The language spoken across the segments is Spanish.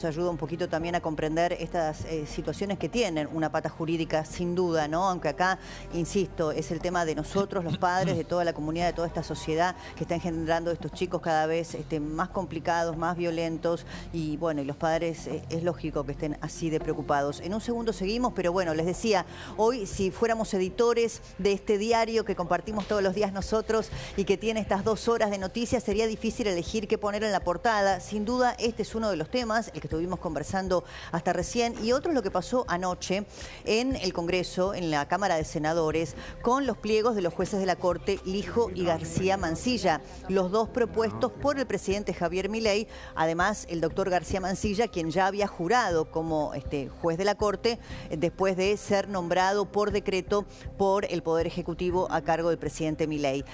Ayuda un poquito también a comprender estas situaciones que tienen una pata jurídica sin duda, ¿no? Aunque acá, insisto, es el tema de nosotros, los padres, de toda la comunidad, de toda esta sociedad que está engendrando estos chicos cada vez más complicados, más violentos y bueno, y los padres es lógico que estén así de preocupados. En un segundo seguimos, pero bueno, les decía, hoy si fuéramos editores de este diario que compartimos todos los días nosotros y que tiene estas 2 horas de noticias, sería difícil elegir qué poner en la portada. Sin duda, este es uno de los temas, el que estuvimos conversando hasta recién, y otro es lo que pasó anoche en el Congreso, en la Cámara de Senadores, con los pliegos de los jueces de la Corte, Lijo y García Mansilla, los dos propuestos por el presidente Javier Milei, además el doctor García Mansilla, quien ya había jurado como juez de la Corte, después de ser nombrado por decreto por el Poder Ejecutivo a cargo del presidente Milei.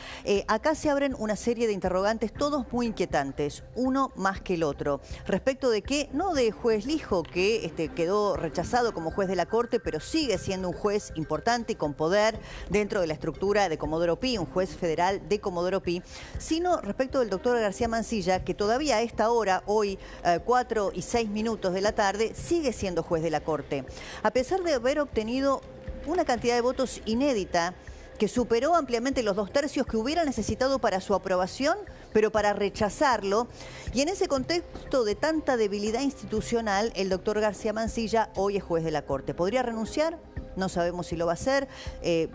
Acá se abren una serie de interrogantes, todos muy inquietantes, uno más que el otro. ¿Respecto de qué? No de juez Lijo, que quedó rechazado como juez de la Corte, pero sigue siendo un juez importante y con poder dentro de la estructura de Comodoro Pi, un juez federal de Comodoro Pi, sino respecto del doctor García Mansilla, que todavía a esta hora, hoy 4:06 de la tarde, sigue siendo juez de la Corte. A pesar de haber obtenido una cantidad de votos inédita, que superó ampliamente los 2/3 que hubiera necesitado para su aprobación, pero para rechazarlo. Y en ese contexto de tanta debilidad institucional, el doctor García Mansilla hoy es juez de la Corte. ¿Podría renunciar? No sabemos si lo va a hacer.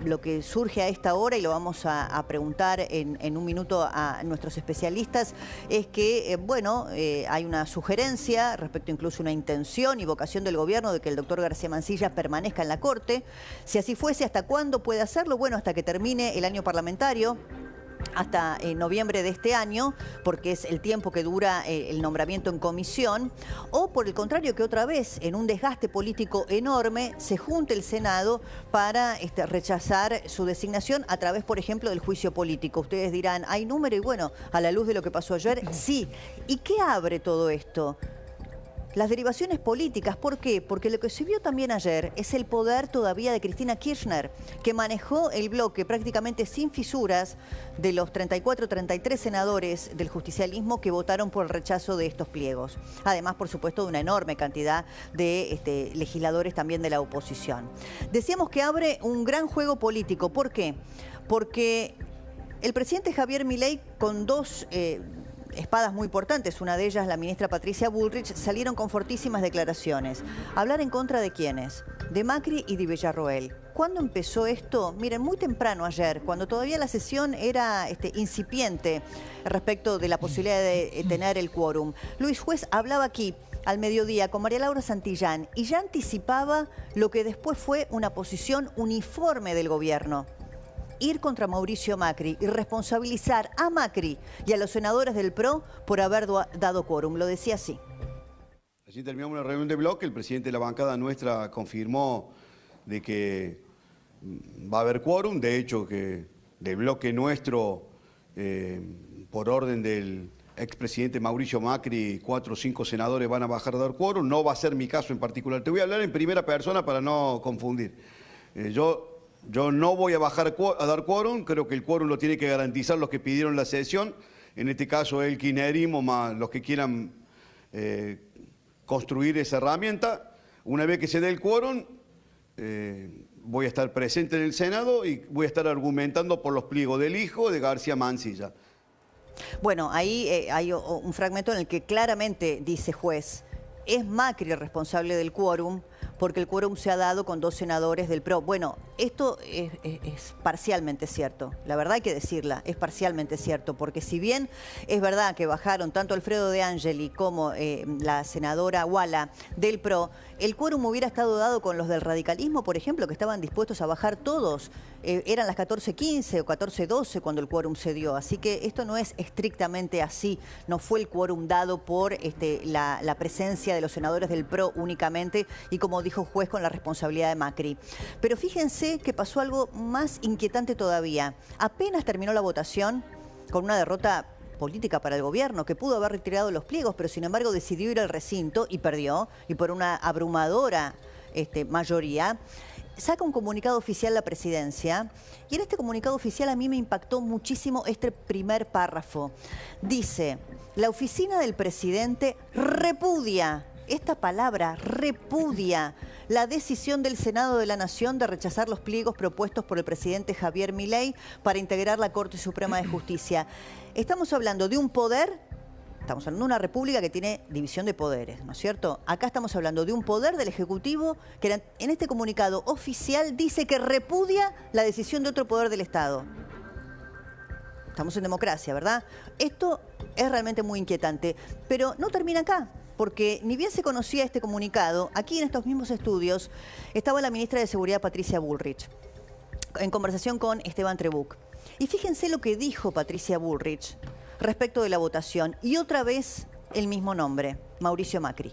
Lo que surge a esta hora, y lo vamos a preguntar en un minuto a nuestros especialistas, es que, hay una sugerencia, respecto incluso a una intención y vocación del gobierno de que el doctor García Mansilla permanezca en la Corte. Si así fuese, ¿hasta cuándo puede hacerlo? Bueno, hasta que termine el año parlamentario, hasta noviembre de este año, porque es el tiempo que dura el nombramiento en comisión, o por el contrario, que otra vez, en un desgaste político enorme, se junte el Senado para rechazar su designación a través, por ejemplo, del juicio político. Ustedes dirán, ¿hay número? Y bueno, a la luz de lo que pasó ayer, sí. ¿Y qué abre todo esto? Las derivaciones políticas. ¿Por qué? Porque lo que se vio también ayer es el poder todavía de Cristina Kirchner, que manejó el bloque prácticamente sin fisuras de los 34, 33 senadores del justicialismo que votaron por el rechazo de estos pliegos. Además, por supuesto, de una enorme cantidad de legisladores también de la oposición. Decíamos que abre un gran juego político. ¿Por qué? Porque el presidente Javier Milei, con dos espadas muy importantes, una de ellas la ministra Patricia Bullrich, salieron con fortísimas declaraciones. ¿Hablar en contra de quiénes? De Macri y de Villarroel. ¿Cuándo empezó esto? Miren, muy temprano ayer, cuando todavía la sesión era incipiente respecto de la posibilidad de tener el quórum. Luis Juez hablaba aquí al mediodía con María Laura Santillán y ya anticipaba lo que después fue una posición uniforme del gobierno: ir contra Mauricio Macri y responsabilizar a Macri y a los senadores del PRO por haber dado quórum. Lo decía así. Allí terminamos una reunión de bloque. El presidente de la bancada nuestra confirmó de que va a haber quórum. De hecho, que del bloque nuestro, por orden del expresidente Mauricio Macri, 4 o 5 senadores van a bajar a dar quórum. No va a ser mi caso en particular. Te voy a hablar en primera persona para no confundir. Yo no voy a bajar a dar quórum, creo que el quórum lo tiene que garantizar los que pidieron la sesión, en este caso el kirchnerismo más los que quieran construir esa herramienta. Una vez que se dé el quórum, voy a estar presente en el Senado y voy a estar argumentando por los pliegos del hijo de García Mansilla. Bueno, ahí hay un fragmento en el que claramente dice Juez, es Macri el responsable del quórum, porque el quórum se ha dado con 2 senadores del PRO. Bueno, esto es parcialmente cierto. La verdad hay que decirla, es parcialmente cierto, porque si bien es verdad que bajaron tanto Alfredo De Angeli como la senadora Wala del PRO, el quórum hubiera estado dado con los del radicalismo, por ejemplo, que estaban dispuestos a bajar todos. Eran las 14:15 o 14:12 cuando el quórum se dio. Así que esto no es estrictamente así. No fue el quórum dado por la presencia de los senadores del PRO únicamente y, como dijo Juez, con la responsabilidad de Macri. Pero fíjense que pasó algo más inquietante todavía. Apenas terminó la votación, con una derrota política para el gobierno, que pudo haber retirado los pliegos, pero sin embargo decidió ir al recinto y perdió, y por una abrumadora mayoría. Saca un comunicado oficial la presidencia, y en este comunicado oficial a mí me impactó muchísimo este primer párrafo. Dice, la oficina del presidente repudia esta palabra, repudia la decisión del Senado de la Nación de rechazar los pliegos propuestos por el presidente Javier Milei para integrar la Corte Suprema de Justicia. Estamos hablando de un poder, estamos hablando de una república que tiene división de poderes, ¿no es cierto? Acá estamos hablando de un poder del Ejecutivo que en este comunicado oficial dice que repudia la decisión de otro poder del Estado. Estamos en democracia, ¿verdad? Esto es realmente muy inquietante, pero no termina acá, porque ni bien se conocía este comunicado, aquí en estos mismos estudios estaba la ministra de Seguridad, Patricia Bullrich, en conversación con Esteban Trebuch. Y fíjense lo que dijo Patricia Bullrich respecto de la votación. Y otra vez el mismo nombre, Mauricio Macri.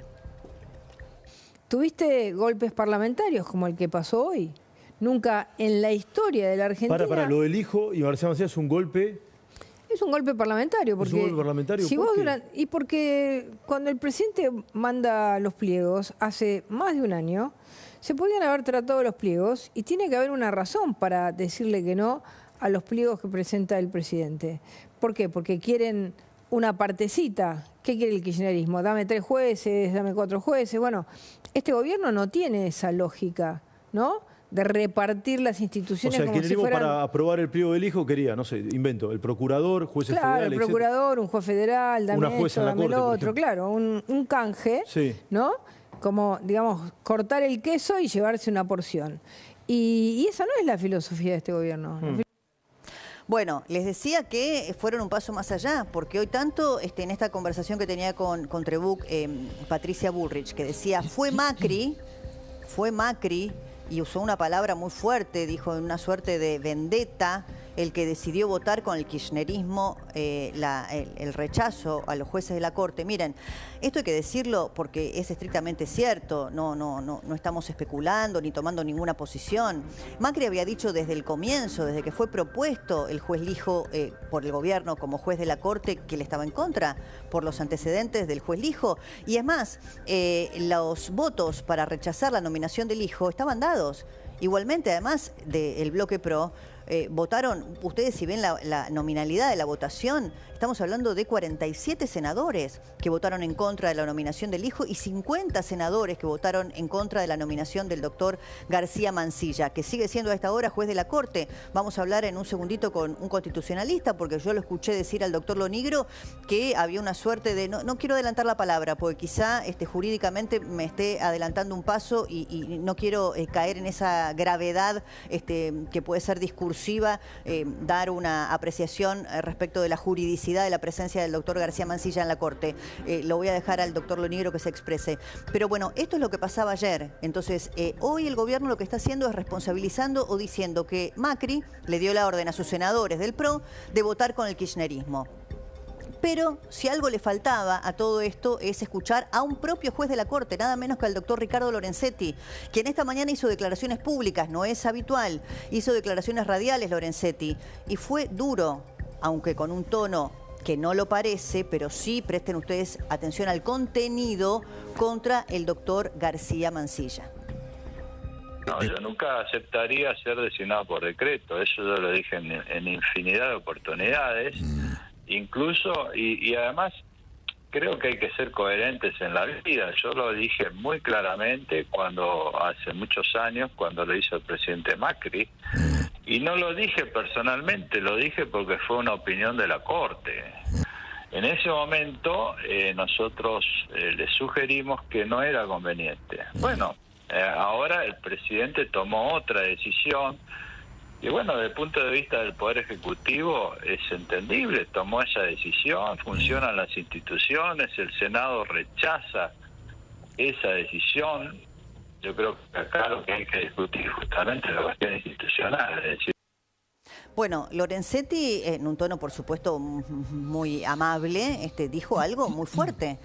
¿Tuviste golpes parlamentarios como el que pasó hoy? Nunca en la historia de la Argentina... Para, lo del hijo y García Mancilla es un golpe... Es un golpe parlamentario. Porque ¿Es un golpe parlamentario? Si vos y porque cuando el presidente manda los pliegos hace más de un año, se podían haber tratado los pliegos y tiene que haber una razón para decirle que no a los pliegos que presenta el presidente. ¿Por qué? Porque quieren una partecita. ¿Qué quiere el kirchnerismo? Dame 3 jueces, dame 4 jueces. Bueno, este gobierno no tiene esa lógica, ¿no?, de repartir las instituciones. O sea, el kirchnerismo fueran... para aprobar el pliego del hijo quería, no sé, invento, el procurador, jueces federales, el procurador, un juez federal, dame una jueza esto, en la dame corte, lo otro, claro, un canje, sí, ¿no? Como, digamos, cortar el queso y llevarse una porción. Y esa no es la filosofía de este gobierno. Bueno, les decía que fueron un paso más allá, porque hoy tanto en esta conversación que tenía con Trebuch, Patricia Bullrich, que decía, fue Macri, y usó una palabra muy fuerte, dijo una suerte de vendetta, el que decidió votar con el kirchnerismo el rechazo a los jueces de la Corte. Miren, esto hay que decirlo porque es estrictamente cierto, no estamos especulando ni tomando ninguna posición. Macri había dicho desde el comienzo, desde que fue propuesto el juez Lijo por el gobierno como juez de la Corte, que él estaba en contra por los antecedentes del juez Lijo. Y es más, los votos para rechazar la nominación del Lijo estaban dados. Igualmente, además del bloque PRO, votaron, ustedes si ven la nominalidad de la votación, estamos hablando de 47 senadores que votaron en contra de la nominación del hijo y 50 senadores que votaron en contra de la nominación del doctor García Mancilla, que sigue siendo a esta hora juez de la Corte. Vamos a hablar en un segundito con un constitucionalista, porque yo lo escuché decir al doctor Lonigro que había una suerte de, no quiero adelantar la palabra, porque quizá jurídicamente me esté adelantando un paso y no quiero caer en esa gravedad que puede ser discursiva, dar una apreciación respecto de la juridicidad de la presencia del doctor García Mancilla en la Corte. Lo voy a dejar al doctor Lonigro que se exprese. Pero bueno, esto es lo que pasaba ayer. Entonces, hoy el gobierno lo que está haciendo es responsabilizando o diciendo que Macri le dio la orden a sus senadores del PRO de votar con el kirchnerismo. Pero si algo le faltaba a todo esto es escuchar a un propio juez de la Corte, nada menos que al doctor Ricardo Lorenzetti, quien esta mañana hizo declaraciones públicas, no es habitual, hizo declaraciones radiales Lorenzetti, y fue duro, aunque con un tono que no lo parece, pero sí presten ustedes atención al contenido contra el doctor García Mancilla. No, yo nunca aceptaría ser designado por decreto, eso yo lo dije en infinidad de oportunidades. Incluso, y además creo que hay que ser coherentes en la vida. Yo lo dije muy claramente hace muchos años, cuando lo hizo el presidente Macri, y no lo dije personalmente, lo dije porque fue una opinión de la Corte. En ese momento nosotros le sugerimos que no era conveniente. Bueno, ahora el presidente tomó otra decisión. Y bueno, desde el punto de vista del Poder Ejecutivo es entendible, tomó esa decisión, funcionan las instituciones, el Senado rechaza esa decisión. Yo creo que acá lo que hay que discutir justamente es la cuestión institucional, es decir... Bueno, Lorenzetti, en un tono, por supuesto, muy amable, dijo algo muy fuerte.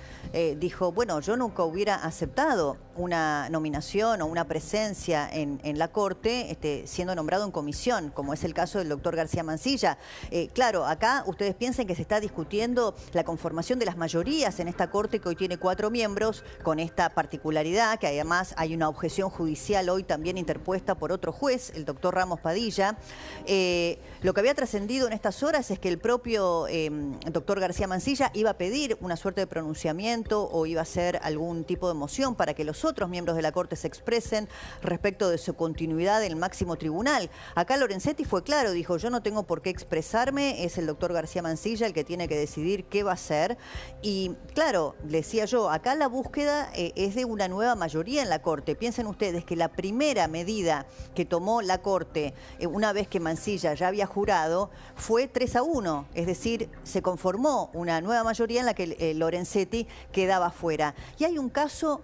Dijo, bueno, yo nunca hubiera aceptado una nominación o una presencia en la Corte siendo nombrado en comisión, como es el caso del doctor García Mansilla. Claro, acá ustedes piensen que se está discutiendo la conformación de las mayorías en esta Corte que hoy tiene 4 miembros, con esta particularidad que además hay una objeción judicial hoy también interpuesta por otro juez, el doctor Ramos Padilla. Lo que había trascendido en estas horas es que el propio doctor García Mansilla iba a pedir una suerte de pronunciamiento o iba a hacer algún tipo de moción para que los otros miembros de la Corte se expresen respecto de su continuidad en el máximo tribunal. Acá Lorenzetti fue claro, dijo, yo no tengo por qué expresarme, es el doctor García Mansilla el que tiene que decidir qué va a hacer. Y claro, decía yo, acá la búsqueda es de una nueva mayoría en la Corte. Piensen ustedes que la primera medida que tomó la Corte, una vez que Mansilla ya había jurado, fue 3-1, es decir, se conformó una nueva mayoría en la que Lorenzetti quedaba fuera. Y hay un caso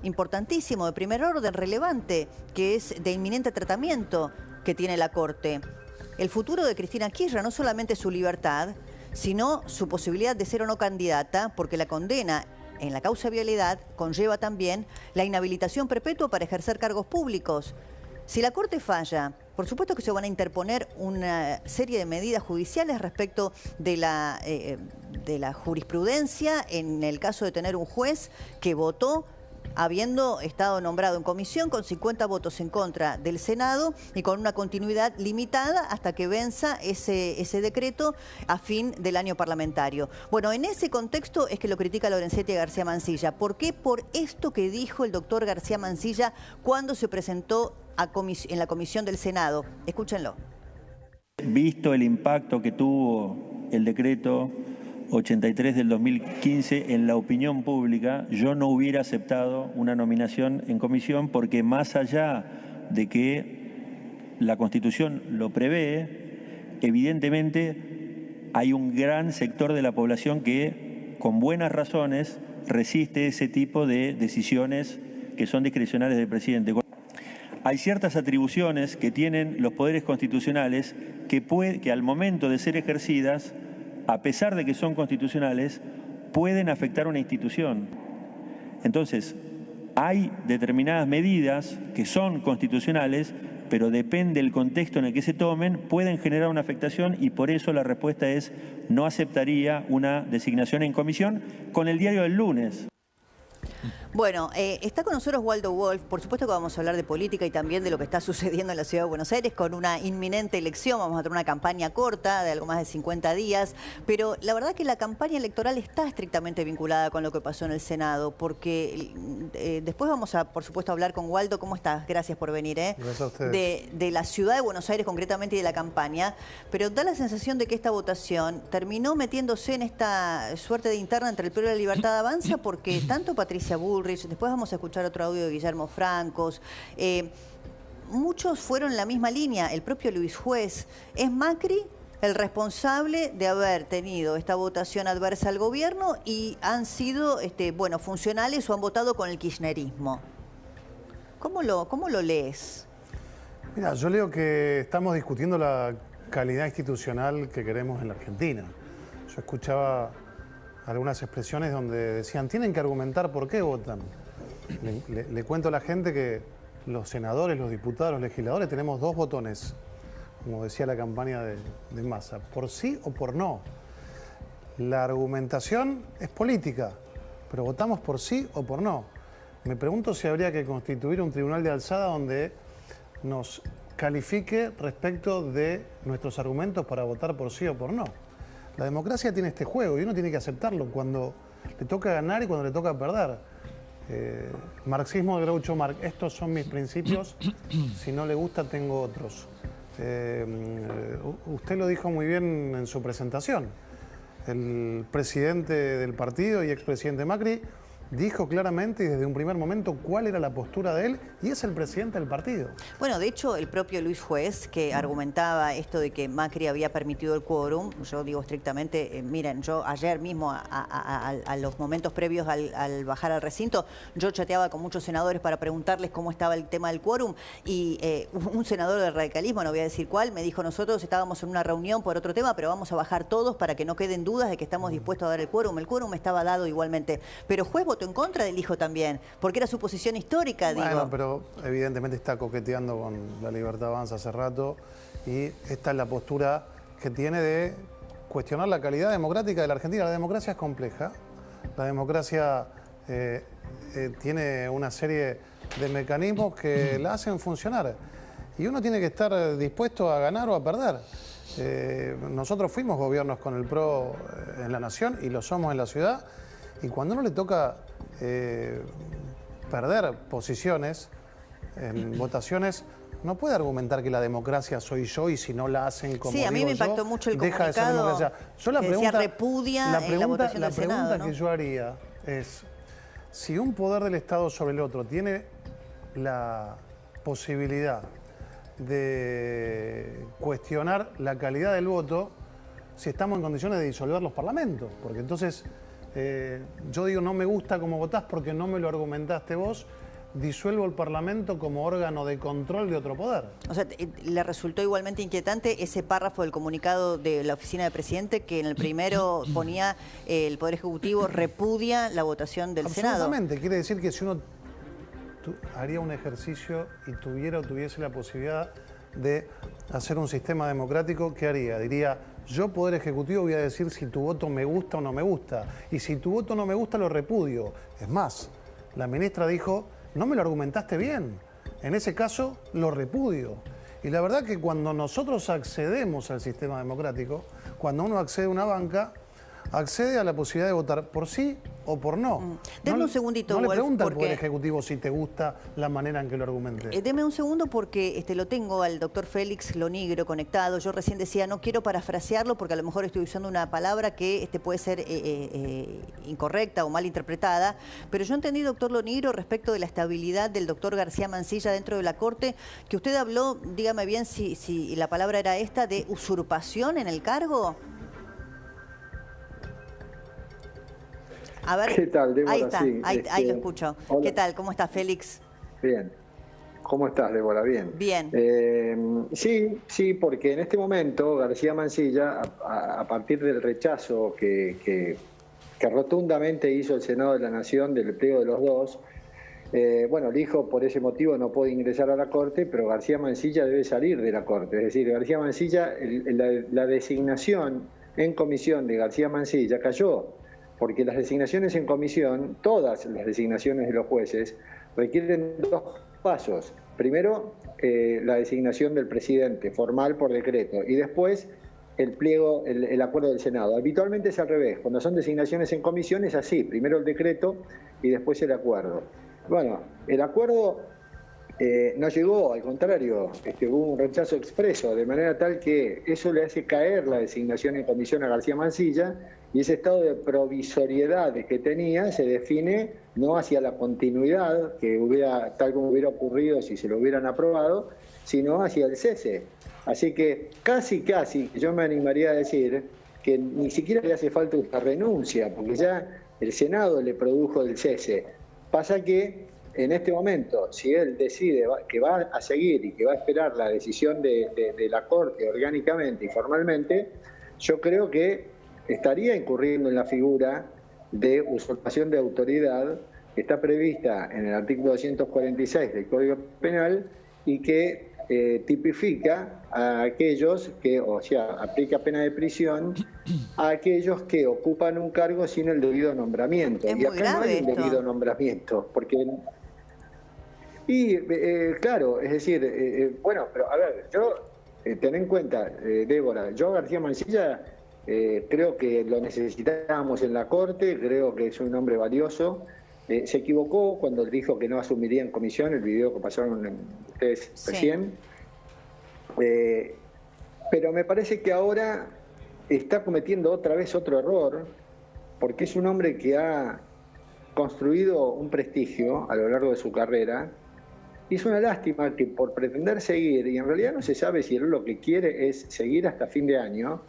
importantísimo, de primer orden, relevante, que es de inminente tratamiento que tiene la Corte. El futuro de Cristina Kirchner, no solamente su libertad, sino su posibilidad de ser o no candidata, porque la condena en la causa de vialidad conlleva también la inhabilitación perpetua para ejercer cargos públicos. Si la Corte falla, por supuesto que se van a interponer una serie de medidas judiciales respecto de la jurisprudencia en el caso de tener un juez que votó habiendo estado nombrado en comisión con 50 votos en contra del Senado y con una continuidad limitada hasta que venza ese decreto a fin del año parlamentario. Bueno, en ese contexto es que lo critica Lorenzetti a García Mansilla. ¿Por qué? Por esto que dijo el doctor García Mansilla cuando se presentó en la comisión del Senado. Escúchenlo. Visto el impacto que tuvo el decreto 83 del 2015 en la opinión pública, yo no hubiera aceptado una nominación en comisión porque más allá de que la Constitución lo prevé, evidentemente hay un gran sector de la población que con buenas razones resiste ese tipo de decisiones que son discrecionales del presidente. Hay ciertas atribuciones que tienen los poderes constitucionales que al momento de ser ejercidas, a pesar de que son constitucionales, pueden afectar a una institución. Entonces, hay determinadas medidas que son constitucionales, pero depende del contexto en el que se tomen, pueden generar una afectación y por eso la respuesta es no aceptaría una designación en comisión con el diario del lunes. Bueno, está con nosotros Waldo Wolf. Por supuesto que vamos a hablar de política y también de lo que está sucediendo en la Ciudad de Buenos Aires con una inminente elección. Vamos a tener una campaña corta de algo más de 50 días, pero la verdad que la campaña electoral está estrictamente vinculada con lo que pasó en el Senado, porque después vamos a, por supuesto, hablar con Waldo. ¿Cómo estás? Gracias por venir. Gracias a ustedes. De la Ciudad de Buenos Aires concretamente y de la campaña, pero da la sensación de que esta votación terminó metiéndose en esta suerte de interna entre el PRO y la Libertad Avanza, porque tanto Patricia Bullrich, después vamos a escuchar otro audio de Guillermo Francos, muchos fueron en la misma línea, el propio Luis Juez. ¿Es Macri el responsable de haber tenido esta votación adversa al gobierno y han sido funcionales o han votado con el kirchnerismo? ¿Cómo lo lees? Mira, yo leo que estamos discutiendo la calidad institucional que queremos en la Argentina. Yo escuchaba algunas expresiones donde decían, tienen que argumentar por qué votan. Le cuento a la gente que los senadores, los diputados, los legisladores tenemos 2 botones, como decía la campaña de Massa, por sí o por no. La argumentación es política, pero votamos por sí o por no. Me pregunto si habría que constituir un tribunal de alzada donde nos califique respecto de nuestros argumentos para votar por sí o por no. La democracia tiene este juego y uno tiene que aceptarlo cuando le toca ganar y cuando le toca perder. Marxismo de Groucho Marx, estos son mis principios, si no le gusta tengo otros. Usted lo dijo muy bien en su presentación. El presidente del partido y expresidente Macri dijo claramente y desde un primer momento cuál era la postura de él y es el presidente del partido. Bueno, de hecho, el propio Luis Juez, que argumentaba esto de que Macri había permitido el quórum, yo digo estrictamente, miren, yo ayer mismo a los momentos previos al bajar al recinto, yo chateaba con muchos senadores para preguntarles cómo estaba el tema del quórum y un senador del radicalismo, no voy a decir cuál, me dijo, nosotros estábamos en una reunión por otro tema, pero vamos a bajar todos para que no queden dudas de que estamos dispuestos a dar el quórum. El quórum estaba dado igualmente, pero Juez votó votó en contra del hijo también, porque era su posición histórica, digo. Bueno, pero evidentemente está coqueteando con La Libertad Avanza hace rato y esta es la postura que tiene de cuestionar la calidad democrática de la Argentina. La democracia es compleja, la democracia tiene una serie de mecanismos que la hacen funcionar y uno tiene que estar dispuesto a ganar o a perder. Nosotros fuimos gobiernos con el PRO en la Nación y lo somos en la ciudad, y cuando uno le toca perder posiciones en votaciones, no puede argumentar que la democracia soy yo y si no la hacen como sí, a mí digo me impactó yo, mucho el deja de ser comunicado democracia. Yo la que pregunta, decía repudia en la votación del Senado, pregunta ¿no? que yo haría es, si un poder del Estado sobre el otro tiene la posibilidad de cuestionar la calidad del voto, si estamos en condiciones de disolver los parlamentos, porque entonces yo digo no me gusta cómo votás porque no me lo argumentaste vos, disuelvo el Parlamento como órgano de control de otro poder. O sea, ¿le resultó igualmente inquietante ese párrafo del comunicado de la oficina del presidente que en el primero ponía el Poder Ejecutivo repudia la votación del Senado? Absolutamente, quiere decir que si uno haría un ejercicio y tuviese la posibilidad de hacer un sistema democrático, ¿qué haría? Diría, yo Poder Ejecutivo voy a decir si tu voto me gusta o no me gusta, y si tu voto no me gusta lo repudio. Es más, la ministra dijo, no me lo argumentaste bien, en ese caso lo repudio. Y la verdad que cuando nosotros accedemos al sistema democrático, cuando uno accede a una banca, accede a la posibilidad de votar por sí o por no. Deme un segundito, no le Wolf, pregunta al porque Poder Ejecutivo si te gusta la manera en que lo argumenté. Deme un segundo porque lo tengo al doctor Félix Lonigro conectado. Yo recién decía, no quiero parafrasearlo porque a lo mejor estoy usando una palabra que puede ser incorrecta o mal interpretada, pero yo entendí, doctor Lonigro, respecto de la estabilidad del doctor García Mansilla dentro de la Corte, que usted habló, dígame bien si la palabra era esta, de usurpación en el cargo. A ver, ¿qué tal, Débora? ahí está, Sí, ahí lo escucho. Hola. ¿Qué tal? ¿Cómo está, Félix? Bien. ¿Cómo estás, Débora? Bien. Bien. Sí, porque en este momento García Mansilla, a partir del rechazo que rotundamente hizo el Senado de la Nación del pliego de los dos, bueno, el hijo por ese motivo no puede ingresar a la Corte, pero García Mansilla debe salir de la Corte. Es decir, García Mansilla, la designación en comisión de García Mansilla cayó, porque las designaciones en comisión, todas las designaciones de los jueces, requieren dos pasos. Primero, la designación del presidente, formal por decreto, y después el pliego, el acuerdo del Senado. Habitualmente es al revés, cuando son designaciones en comisión es así, primero el decreto y después el acuerdo. Bueno, el acuerdo no llegó, al contrario, hubo un rechazo expreso, de manera tal que eso le hace caer la designación en comisión a García Mansilla, y ese estado de provisoriedad que tenía se define no hacia la continuidad, que hubiera, tal como hubiera ocurrido si se lo hubieran aprobado, sino hacia el cese. Así que casi, yo me animaría a decir que ni siquiera le hace falta una renuncia, porque ya el Senado le produjo el cese. Pasa que en este momento, si él decide que va a seguir y que va a esperar la decisión de la Corte orgánicamente y formalmente, yo creo que estaría incurriendo en la figura de usurpación de autoridad que está prevista en el artículo 246 del Código Penal y que tipifica a aquellos que, o sea, aplica pena de prisión a aquellos que ocupan un cargo sin el debido nombramiento. Es y acá no hay un esto. debido nombramiento, porque... Y claro, es decir, bueno, pero a ver, yo, ten en cuenta, Débora, yo a García Mansilla creo que lo necesitábamos en la Corte, creo que es un hombre valioso. Se equivocó cuando dijo que no asumiría en comisión, el video que pasaron ustedes recién. Pero me parece que ahora está cometiendo otra vez otro error, porque es un hombre que ha construido un prestigio a lo largo de su carrera. Y es una lástima que por pretender seguir, y en realidad no se sabe si él lo que quiere es seguir hasta fin de año,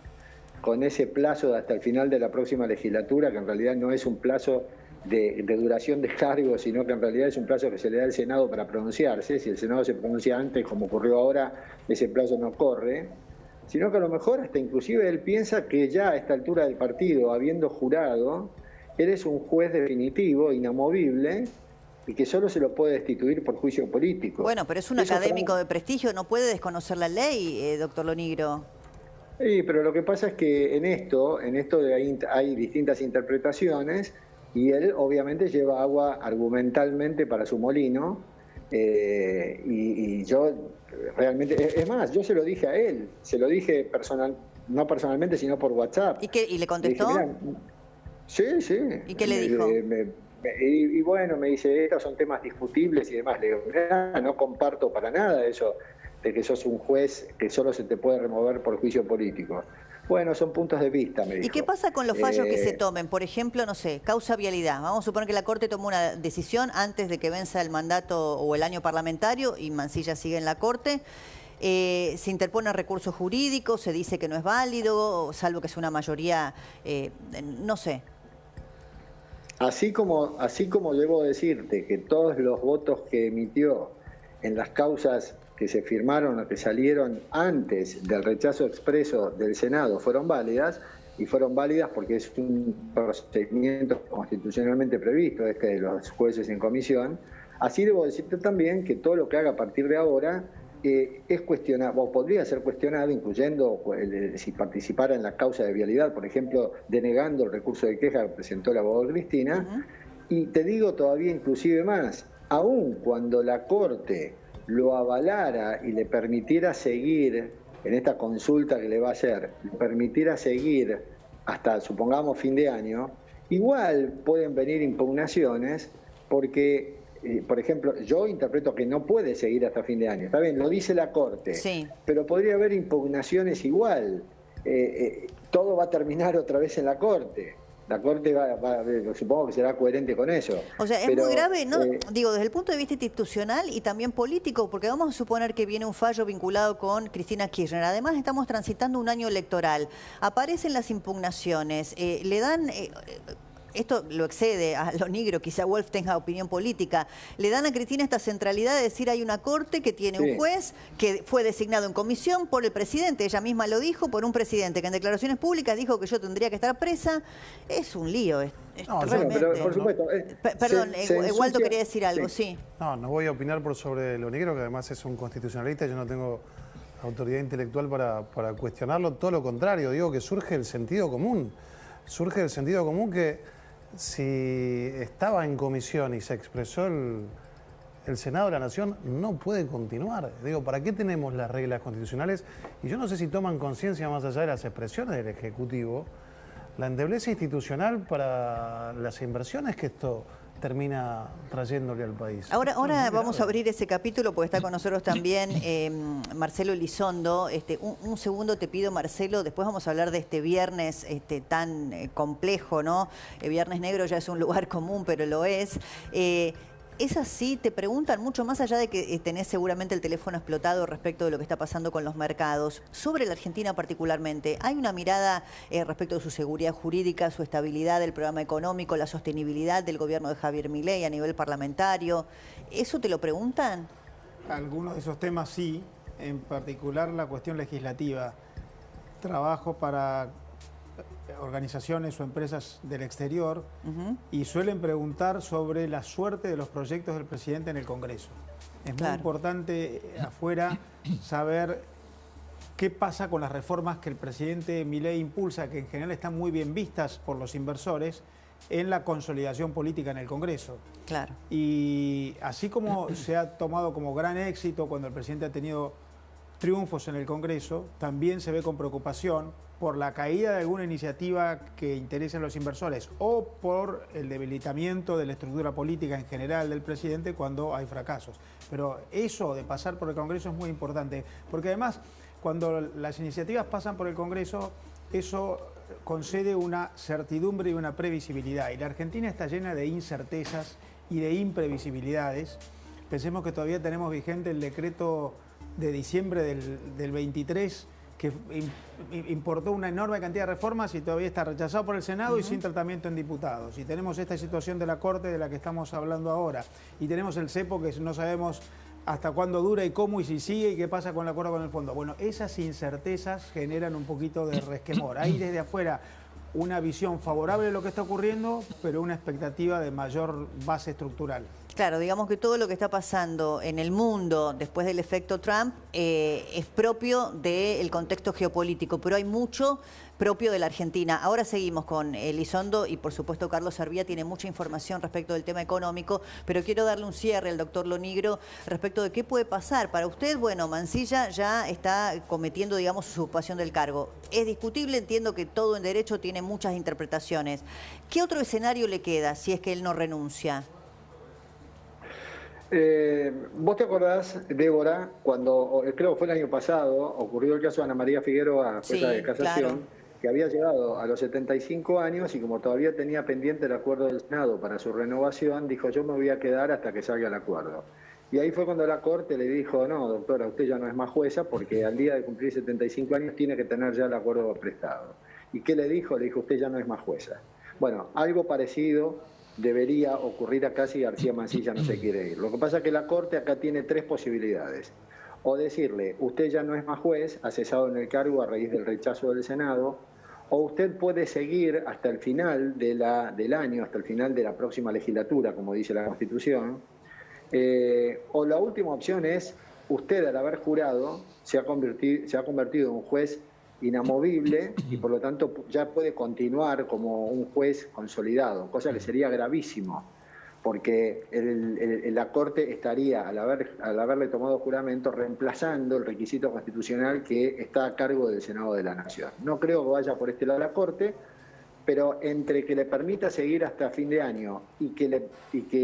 con ese plazo de hasta el final de la próxima legislatura, que en realidad no es un plazo de duración de cargo, sino que en realidad es un plazo que se le da al Senado para pronunciarse. Si el Senado se pronuncia antes, como ocurrió ahora, ese plazo no corre, sino que a lo mejor hasta inclusive él piensa que ya a esta altura del partido, habiendo jurado eres un juez definitivo, inamovible, y que solo se lo puede destituir por juicio político. Bueno, pero es un académico de prestigio, no puede desconocer la ley, doctor Lonigro. Sí, pero lo que pasa es que en esto hay distintas interpretaciones y él obviamente lleva agua argumentalmente para su molino y yo realmente, es más, yo se lo dije a él, se lo dije no personalmente sino por WhatsApp. ¿Y le contestó? Le dije, sí, sí. ¿Y qué le dijo? Y bueno, me dice, estos son temas discutibles y demás. Le digo, no comparto para nada eso de que sos un juez que solo se te puede remover por juicio político. Bueno, son puntos de vista, me dijo. ¿Y qué pasa con los fallos que se tomen? Por ejemplo, no sé, causa vialidad. Vamos a suponer que la Corte tomó una decisión antes de que venza el mandato o el año parlamentario y Mansilla sigue en la Corte. Se interponen recursos jurídicos, se dice que no es válido, salvo que sea una mayoría, no sé. Así como debo decirte que todos los votos que emitió en las causas que se firmaron o que salieron antes del rechazo expreso del Senado fueron válidas, y fueron válidas porque es un procedimiento constitucionalmente previsto, es que de los jueces en comisión, así debo decirte también que todo lo que haga a partir de ahora es cuestionado, o podría ser cuestionado, incluyendo si participara en la causa de vialidad, por ejemplo, denegando el recurso de queja que presentó la abogada Cristina. Y te digo todavía inclusive más, aun cuando la Corte lo avalara y le permitiera seguir en esta consulta que le va a hacer, le permitiera seguir hasta, supongamos, fin de año, igual pueden venir impugnaciones porque... por ejemplo, yo interpreto que no puede seguir hasta fin de año. Está bien, lo dice la Corte, sí, pero podría haber impugnaciones igual. Todo va a terminar otra vez en la Corte. La Corte supongo que será coherente con eso. O sea, es muy grave, ¿no? Digo, desde el punto de vista institucional y también político, porque vamos a suponer que viene un fallo vinculado con Cristina Kirchner. Además, estamos transitando un año electoral. Aparecen las impugnaciones, le dan... esto lo excede a Lonigro, quizá Wolf tenga opinión política, le dan a Cristina esta centralidad de decir hay una corte que tiene un juez que fue designado en comisión por el presidente, ella misma lo dijo, por un presidente que en declaraciones públicas dijo que yo tendría que estar presa. Es un lío, realmente. Pero, por supuesto. Perdón, Waldo quería decir algo, sí. No voy a opinar por sobre Lonigro, que además es un constitucionalista, yo no tengo autoridad intelectual para cuestionarlo, todo lo contrario, digo que surge el sentido común. Surge el sentido común que si estaba en comisión y se expresó el Senado de la Nación, no puede continuar. Digo, ¿para qué tenemos las reglas constitucionales? Y yo no sé si toman conciencia, más allá de las expresiones del Ejecutivo, la endebleza institucional para las inversiones que esto termina trayéndole al país. Ahora vamos a abrir ese capítulo porque está con nosotros también Marcelo Elizondo. Un segundo te pido, Marcelo, después vamos a hablar de este viernes tan complejo, ¿no? Viernes Negro ya es un lugar común, pero lo es. ¿Es así? Te preguntan mucho más allá de que tenés seguramente el teléfono explotado respecto de lo que está pasando con los mercados. Sobre la Argentina particularmente, ¿hay una mirada respecto de su seguridad jurídica, su estabilidad del programa económico, la sostenibilidad del gobierno de Javier Milei a nivel parlamentario? ¿Eso te lo preguntan? Algunos de esos temas sí, en particular la cuestión legislativa. Trabajo para organizaciones o empresas del exterior y suelen preguntar sobre la suerte de los proyectos del presidente en el Congreso. Es muy importante afuera saber qué pasa con las reformas que el presidente Milei impulsa, que en general están muy bien vistas por los inversores, en la consolidación política en el Congreso. Claro. Y así como se ha tomado como gran éxito cuando el presidente ha tenido triunfos en el Congreso, también se ve con preocupación por la caída de alguna iniciativa que interese a los inversores o por el debilitamiento de la estructura política en general del presidente cuando hay fracasos. Pero eso de pasar por el Congreso es muy importante, porque además cuando las iniciativas pasan por el Congreso, eso concede una certidumbre y una previsibilidad. Y la Argentina está llena de incertezas y de imprevisibilidades. Pensemos que todavía tenemos vigente el decreto de diciembre del 23, que importó una enorme cantidad de reformas y todavía está rechazado por el Senado y sin tratamiento en diputados. Y tenemos esta situación de la Corte de la que estamos hablando ahora. Y tenemos el cepo que no sabemos hasta cuándo dura y cómo y si sigue y qué pasa con el acuerdo con el fondo. Bueno, esas incertezas generan un poquito de resquemor. Ahí desde afuera una visión favorable de lo que está ocurriendo, pero una expectativa de mayor base estructural. Claro, digamos que todo lo que está pasando en el mundo después del efecto Trump es propio del contexto geopolítico, pero hay mucho propio de la Argentina. Ahora seguimos con Elizondo y por supuesto Carlos Arvía tiene mucha información respecto del tema económico, pero quiero darle un cierre al doctor Lonigro respecto de qué puede pasar. Para usted, bueno, Mansilla ya está cometiendo, digamos, su usurpación del cargo. Es discutible, entiendo que todo en derecho tiene muchas interpretaciones. ¿Qué otro escenario le queda si es que él no renuncia? ¿Vos te acordás, Débora, cuando, creo que fue el año pasado, ocurrió el caso de Ana María Figueroa, jueza de casación, claro, que había llegado a los 75 años y como todavía tenía pendiente el acuerdo del Senado para su renovación, dijo yo me voy a quedar hasta que salga el acuerdo. Y ahí fue cuando la Corte le dijo, no, doctora, usted ya no es más jueza porque al día de cumplir 75 años tiene que tener ya el acuerdo prestado. ¿Y qué le dijo? Le dijo, usted ya no es más jueza. Bueno, algo parecido debería ocurrir acá si García Mansilla no se quiere ir. Lo que pasa es que la Corte acá tiene tres posibilidades. O decirle, usted ya no es más juez, ha cesado en el cargo a raíz del rechazo del Senado, o usted puede seguir hasta el final del año, hasta el final de la próxima legislatura, como dice la Constitución, o la última opción es, usted al haber jurado se ha convertido en un juez inamovible y por lo tanto ya puede continuar como un juez consolidado, cosa que sería gravísimo, porque la Corte estaría, al haberle tomado juramento, reemplazando el requisito constitucional que está a cargo del Senado de la Nación. No creo que vaya por este lado la Corte, pero entre que le permita seguir hasta fin de año y que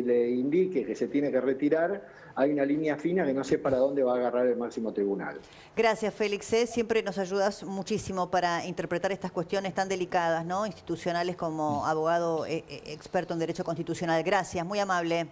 le indique que se tiene que retirar, hay una línea fina que no sé para dónde va a agarrar el máximo tribunal. Gracias, Félix. Siempre nos ayudas muchísimo para interpretar estas cuestiones tan delicadas, ¿no? Institucionales, como abogado experto en Derecho Constitucional. Gracias, muy amable.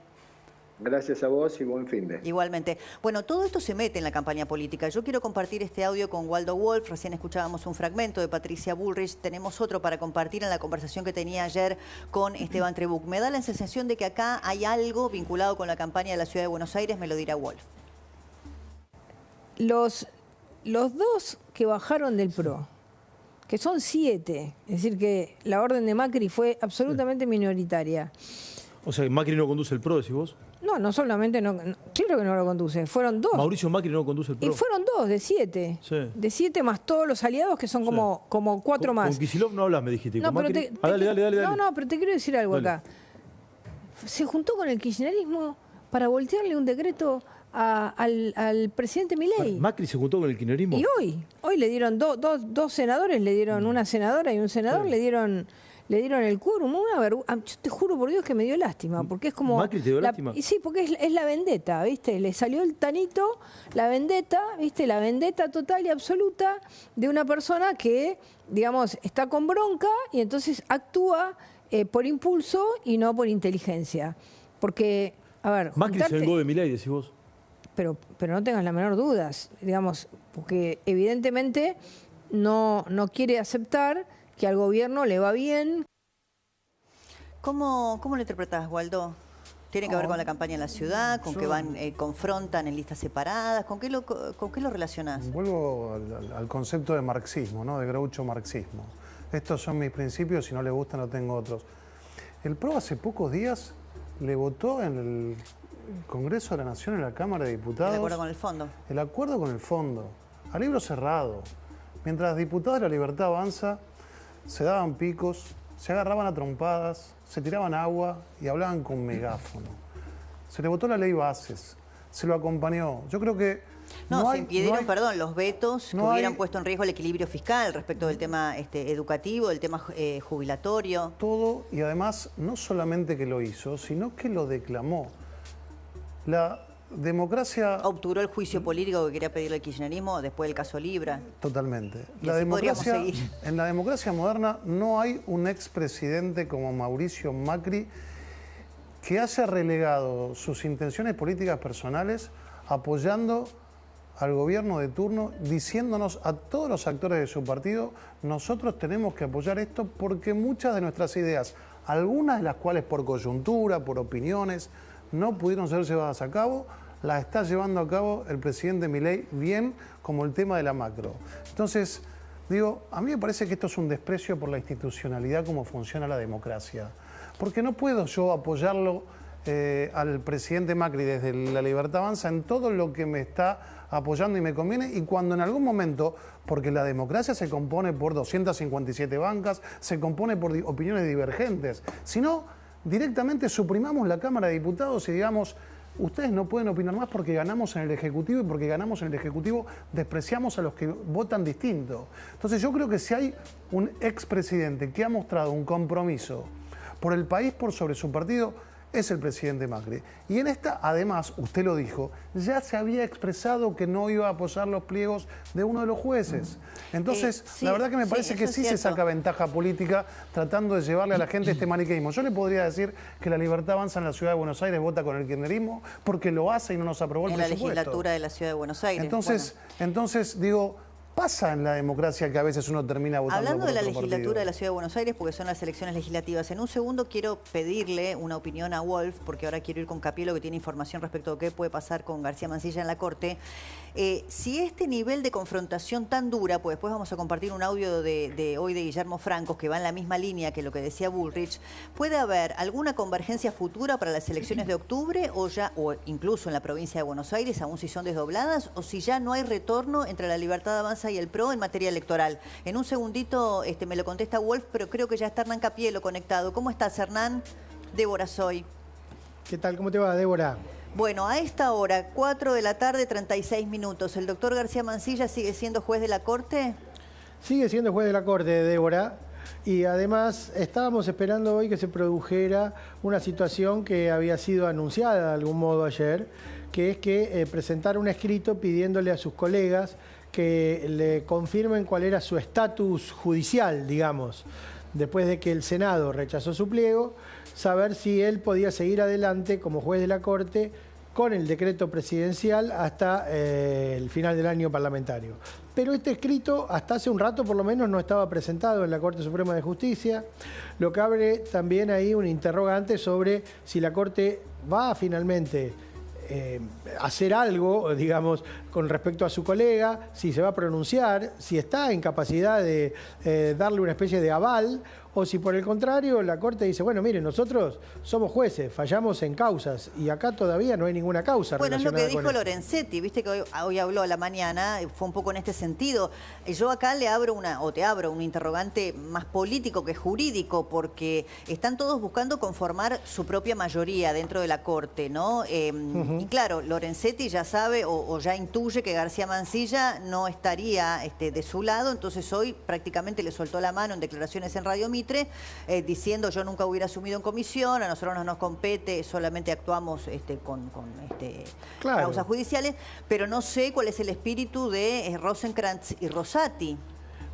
Gracias a vos y buen fin de. Igualmente. Bueno, todo esto se mete en la campaña política. Yo quiero compartir este audio con Waldo Wolf. Recién escuchábamos un fragmento de Patricia Bullrich. Tenemos otro para compartir en la conversación que tenía ayer con Esteban Trebuch. Me da la sensación de que acá hay algo vinculado con la campaña de la Ciudad de Buenos Aires. Me lo dirá Wolf. Los dos que bajaron del PRO, que son 7, es decir, que la orden de Macri fue absolutamente minoritaria. O sea, ¿Macri no conduce el PRO, decís vos? No solamente no, claro que no lo conduce, fueron 2. Mauricio Macri no conduce el PRO. Y fueron 2 de 7. Sí. De 7 más todos los aliados que son como 4 más. Con Kicillof no hablas, me dijiste. No, ¿Con pero Macri? Dale. No, pero te quiero decir algo Dale. acá. Se juntó con el kirchnerismo para voltearle un decreto al presidente Milei. ¿Macri se juntó con el kirchnerismo? Y hoy le dieron dos senadores, le dieron una senadora y un senador, le dieron el quórum. Yo te juro por Dios que me dio lástima, porque es como... ¿Macri te dio lástima? Y sí, porque es la vendetta, ¿viste? Le salió el tanito, la vendetta, ¿viste? La vendetta total y absoluta de una persona que, digamos, está con bronca y entonces actúa por impulso y no por inteligencia. Porque, a ver... Macri se vengó de Milei, decís vos. Pero no tengas la menor duda, digamos, porque evidentemente no quiere aceptar que al gobierno le va bien. ¿Cómo lo interpretás, Waldo? ¿Tiene que ver con la campaña en la ciudad? ¿Con que confrontan en listas separadas? ¿Con qué lo relacionás? Vuelvo al concepto de marxismo, ¿no? De groucho marxismo. Estos son mis principios, si no le gustan no tengo otros. El PRO hace pocos días le votó en el Congreso de la Nación, en la Cámara de Diputados... ¿El acuerdo con el fondo? El acuerdo con el fondo, a libro cerrado. Mientras diputados de La Libertad Avanza se daban picos, se agarraban a trompadas, se tiraban agua y hablaban con megáfono. Se le votó la ley Bases, se lo acompañó. Yo creo que... se impidieron, los vetos que hubieran puesto en riesgo el equilibrio fiscal respecto del tema educativo, del tema jubilatorio. Todo, y además no solamente que lo hizo, sino que lo declamó. La democracia... Obturó el juicio político que quería pedirle el kirchnerismo después del caso Libra. Totalmente. Seguir. En la democracia moderna no hay un expresidente como Mauricio Macri que haya relegado sus intenciones políticas personales apoyando al gobierno de turno, diciéndonos a todos los actores de su partido, nosotros tenemos que apoyar esto porque muchas de nuestras ideas, algunas de las cuales por coyuntura, por opiniones, no pudieron ser llevadas a cabo, las está llevando a cabo el presidente Milei bien, como el tema de la macro. Entonces, Digo, a mí me parece que esto es un desprecio por la institucionalidad como funciona la democracia. Porque no puedo yo apoyarlo al presidente Macri desde La Libertad Avanza en todo lo que me está apoyando y me conviene, y cuando en algún momento, porque la democracia se compone por 257 bancas, se compone por opiniones divergentes, si no, directamente suprimamos la Cámara de Diputados y digamos, ustedes no pueden opinar más porque ganamos en el Ejecutivo, y porque ganamos en el Ejecutivo despreciamos a los que votan distinto. Entonces yo creo que si hay un expresidente que ha mostrado un compromiso por el país por sobre su partido, es el presidente Macri. Y en esta, además, usted lo dijo, ya se había expresado que no iba a apoyar los pliegos de uno de los jueces. Entonces, sí, la verdad que me parece que sí se saca ventaja política tratando de llevarle a la gente este maniqueísmo. Yo le podría decir que La Libertad Avanza en la Ciudad de Buenos Aires vota con el kirchnerismo porque lo hace y no nos aprobó el presupuesto. En la legislatura de la Ciudad de Buenos Aires. Entonces digo, pasa en la democracia que a veces uno termina votando Hablando por de la otro legislatura partido. de la Ciudad de Buenos Aires, porque son las elecciones legislativas, en un segundo quiero pedirle una opinión a Wolf, porque ahora quiero ir con Capielo, que tiene información respecto a qué puede pasar con García Mansilla en la Corte. Si este nivel de confrontación tan dura, pues después vamos a compartir un audio de hoy de Guillermo Francos, que va en la misma línea que lo que decía Bullrich, ¿puede haber alguna convergencia futura para las elecciones de octubre o incluso en la provincia de Buenos Aires, aún si son desdobladas, o si ya no hay retorno entre la Libertad Avanza y el PRO en materia electoral? En un segundito me lo contesta Wolf, pero creo que ya está Hernán Capielo conectado. ¿Cómo estás, Hernán? Débora soy. ¿Qué tal? ¿Cómo te va, Débora? Bueno, a esta hora, 4 de la tarde, 36 minutos. ¿El doctor García Mansilla sigue siendo juez de la Corte? Sigue siendo juez de la Corte, Débora. Y además estábamos esperando hoy que se produjera una situación que había sido anunciada de algún modo ayer, que es que presentara un escrito pidiéndole a sus colegas que le confirmen cuál era su estatus judicial, digamos, después de que el Senado rechazó su pliego, saber si él podía seguir adelante como juez de la Corte con el decreto presidencial hasta el final del año parlamentario. Pero este escrito, hasta hace un rato por lo menos, no estaba presentado en la Corte Suprema de Justicia, lo que abre también ahí un interrogante sobre si la Corte va a finalmente hacer algo, digamos, con respecto a su colega, si se va a pronunciar, si está en capacidad de darle una especie de aval, o si por el contrario la Corte dice, bueno, mire, nosotros somos jueces, fallamos en causas, y acá todavía no hay ninguna causa relacionada. Bueno, es lo que dijo esto. Lorenzetti, viste que hoy habló a la mañana, fue un poco en este sentido. Yo acá te abro un interrogante más político que jurídico, porque están todos buscando conformar su propia mayoría dentro de la Corte, ¿no? Y claro, Lorenzetti ya sabe o ya intuye que García Mansilla no estaría de su lado, entonces hoy prácticamente le soltó la mano en declaraciones en Radio Mitre, diciendo yo nunca hubiera asumido en comisión, a nosotros no nos compete, solamente actuamos con causas judiciales, pero no sé cuál es el espíritu de Rosenkrantz y Rosati.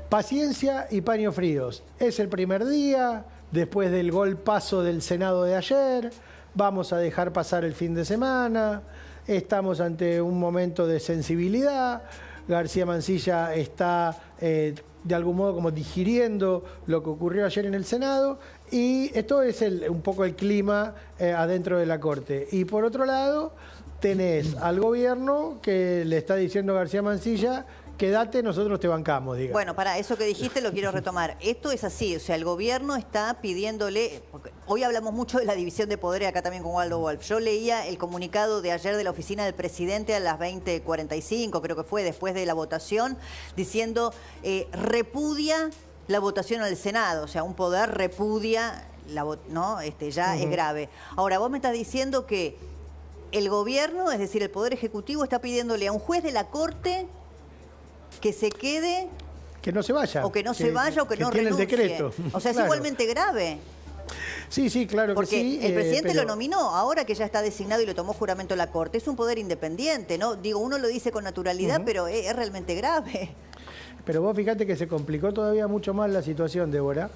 Paciencia y paños fríos. Es el primer día, después del golpazo del Senado de ayer, vamos a dejar pasar el fin de semana, estamos ante un momento de sensibilidad, García Mansilla está de algún modo como digiriendo lo que ocurrió ayer en el Senado, y esto es un poco el clima adentro de la Corte. Y por otro lado, tenés al gobierno que le está diciendo a García Mansilla, quédate, nosotros te bancamos, digamos. Bueno, para eso que dijiste lo quiero retomar. Esto es así, o sea, el gobierno está pidiéndole, porque hoy hablamos mucho de la división de poderes acá también con Waldo Wolf. Yo leía el comunicado de ayer de la oficina del presidente a las 20:45, creo que fue después de la votación, diciendo repudia la votación al Senado, o sea, un poder repudia, ¿no? Ya es grave. Ahora, vos me estás diciendo que el gobierno, es decir, el Poder Ejecutivo, está pidiéndole a un juez de la Corte que se quede, que no se vaya, o que no se vaya, o que no tiene renuncie. El decreto. O sea, es igualmente grave. Sí, sí, claro que sí. Porque el presidente lo nominó, ahora que ya está designado y lo tomó juramento la Corte. Es un poder independiente, ¿no? Digo, uno lo dice con naturalidad, pero es realmente grave. Pero vos fíjate que se complicó todavía mucho más la situación, Débora,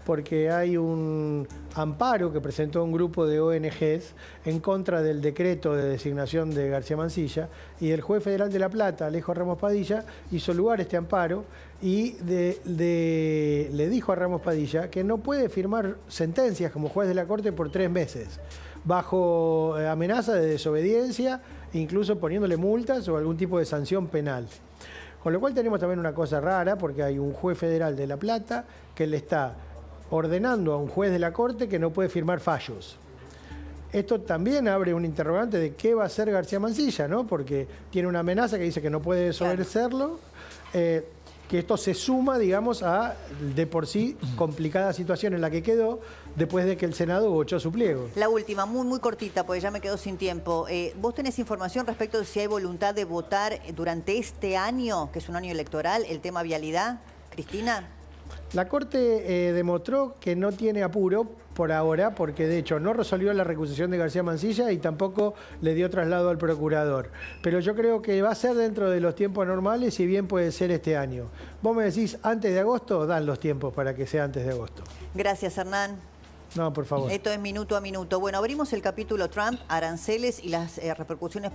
porque hay un amparo que presentó un grupo de ONGs en contra del decreto de designación de García Mansilla, y el juez federal de La Plata, Alejo Ramos Padilla, hizo lugar a este amparo y le dijo a Ramos Padilla que no puede firmar sentencias como juez de la Corte por 3 meses, bajo amenaza de desobediencia, incluso poniéndole multas o algún tipo de sanción penal. Con lo cual tenemos también una cosa rara, porque hay un juez federal de La Plata que le está ordenando a un juez de la Corte que no puede firmar fallos. Esto también abre un interrogante de qué va a hacer García Mansilla, ¿no? Porque tiene una amenaza que dice que no puede desobedecerlo, que esto se suma, digamos, a de por sí complicada situación en la que quedó después de que el Senado bochó su pliego. La última, muy, muy cortita, porque ya me quedo sin tiempo. ¿Vos tenés información respecto de si hay voluntad de votar durante este año, que es un año electoral, el tema vialidad? Cristina. La Corte demostró que no tiene apuro por ahora, porque de hecho no resolvió la recusación de García Mansilla y tampoco le dio traslado al procurador. Pero yo creo que va a ser dentro de los tiempos normales, si bien puede ser este año. Vos me decís antes de agosto, dan los tiempos para que sea antes de agosto. Gracias, Hernán. No, por favor. Esto es Minuto a Minuto. Bueno, abrimos el capítulo Trump, aranceles y las repercusiones